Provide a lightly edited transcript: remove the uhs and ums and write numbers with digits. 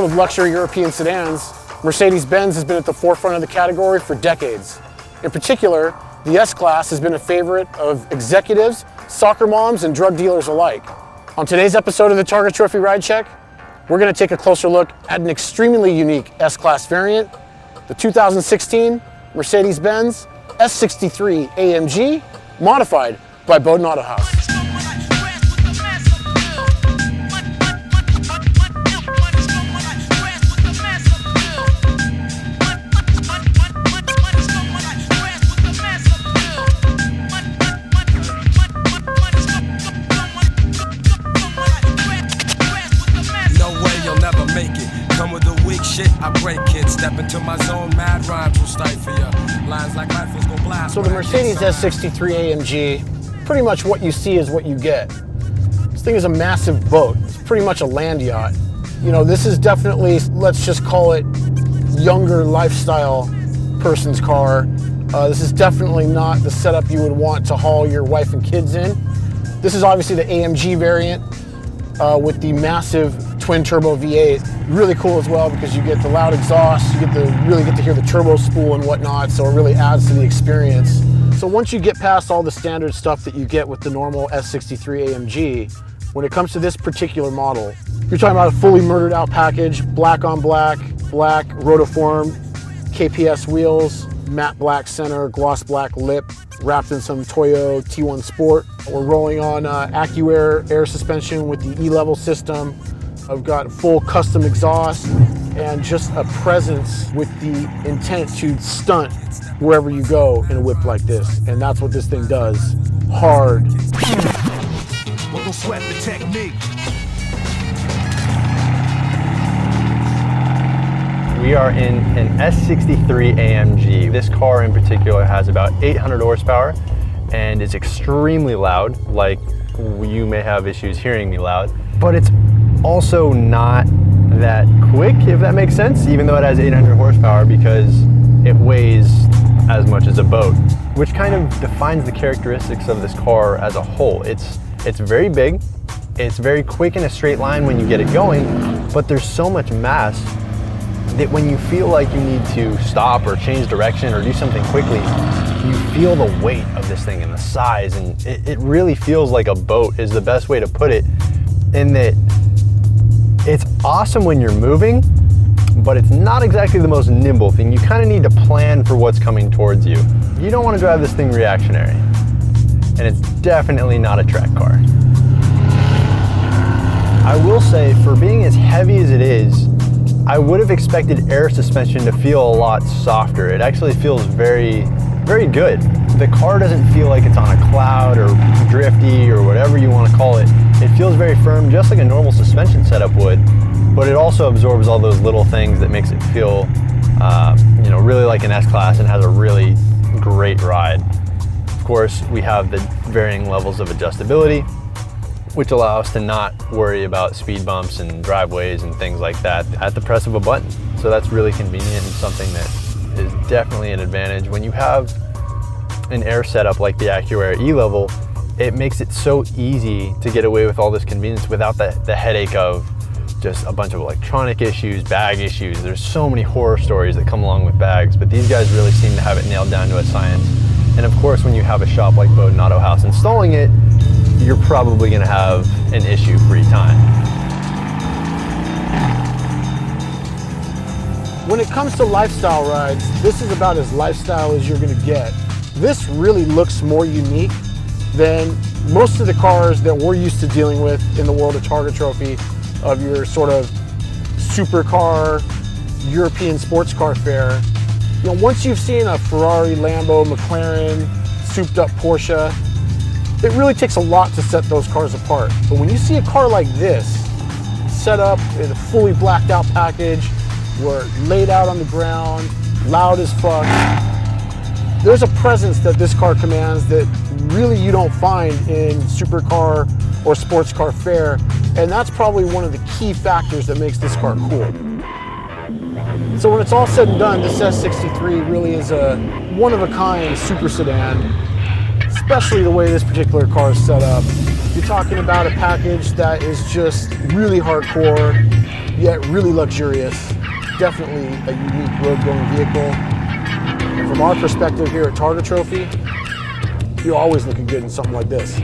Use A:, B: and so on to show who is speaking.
A: world of luxury European sedans, Mercedes-Benz has been at the forefront of the category for decades. In particular, the S-Class has been a favorite of executives, soccer moms, and drug dealers alike. On today's episode of the Targa Trophy Ride Check, we're going to take a closer look at an extremely unique S-Class variant, the 2016 Mercedes-Benz S63 AMG, modified by Bowden Auto House.
B: I break kids, step into my zone, mad rhymes will stifle ya. Lines like rifles go blast.
A: So the Mercedes S63 AMG, pretty much what you see is what you get. This thing is a massive boat. It's pretty much a land yacht. You know, this is definitely, let's just call it, younger lifestyle person's car. This is definitely not the setup you would want to haul your wife and kids in. This is obviously the AMG variant with the massive twin turbo V8. Really cool as well because you get the loud exhaust, you really get to hear the turbo spool and whatnot, so it really adds to the experience. So once you get past all the standard stuff that you get with the normal S63 AMG, when it comes to this particular model, you're talking about a fully murdered out package, black on black, black rotiform, KPS wheels, matte black center, gloss black lip, wrapped in some Toyo T1 Sport. We're rolling on AccuAir air suspension with the E-level system. I've got full custom exhaust and just a presence with the intent to stunt wherever you go in a whip like this. And that's what this thing does. Hard.
B: We'll sweat the technique.
C: We are in an S63 AMG. This car in particular has about 800 horsepower and is extremely loud, like you may have issues hearing me loud, but it's also not that quick, if that makes sense, even though it has 800 horsepower because it weighs as much as a boat, which kind of defines the characteristics of this car as a whole. It's very big, it's very quick in a straight line when you get it going, but there's so much mass that when you feel like you need to stop or change direction or do something quickly, you feel the weight of this thing and the size, and it really feels like a boat is the best way to put it, in that it's awesome when you're moving, but it's not exactly the most nimble thing. You kind of need to plan for what's coming towards you. You don't want to drive this thing reactionary, and it's definitely not a track car. I will say, for being as heavy as it is, I would have expected air suspension to feel a lot softer. It actually feels very, very good. The car doesn't feel like it's on a cloud or drifty or whatever you want to call it. It feels very firm, just like a normal suspension setup would, but it also absorbs all those little things that makes it feel, really like an S-Class and has a really great ride. Of course, we have the varying levels of adjustability, which allow us to not worry about speed bumps and driveways and things like that at the press of a button. So that's really convenient and something that is definitely an advantage. When you have an air setup like the AccuAir E-Level, it makes it so easy to get away with all this convenience without the headache of just a bunch of electronic issues, bag issues. There's so many horror stories that come along with bags, but these guys really seem to have it nailed down to a science. And of course, when you have a shop like Bowden Auto House installing it, you're probably going to have an issue-free time.
A: When it comes to lifestyle rides, this is about as lifestyle as you're going to get. This really looks more unique than most of the cars that we're used to dealing with in the world of Targa Trophy, of your sort of supercar, European sports car fare. You know, once you've seen a Ferrari, Lambo, McLaren, souped up Porsche, it really takes a lot to set those cars apart. But when you see a car like this, set up in a fully blacked out package, where laid out on the ground, loud as fuck, there's a presence that this car commands that really you don't find in supercar or sports car fare, and that's probably one of the key factors that makes this car cool. So when it's all said and done, this S63 really is a one-of-a-kind super sedan, especially the way this particular car is set up. You're talking about a package that is just really hardcore. yet really luxurious. Definitely a unique road-going vehicle. And from our perspective here at Targa Trophy, you're always looking good in something like this.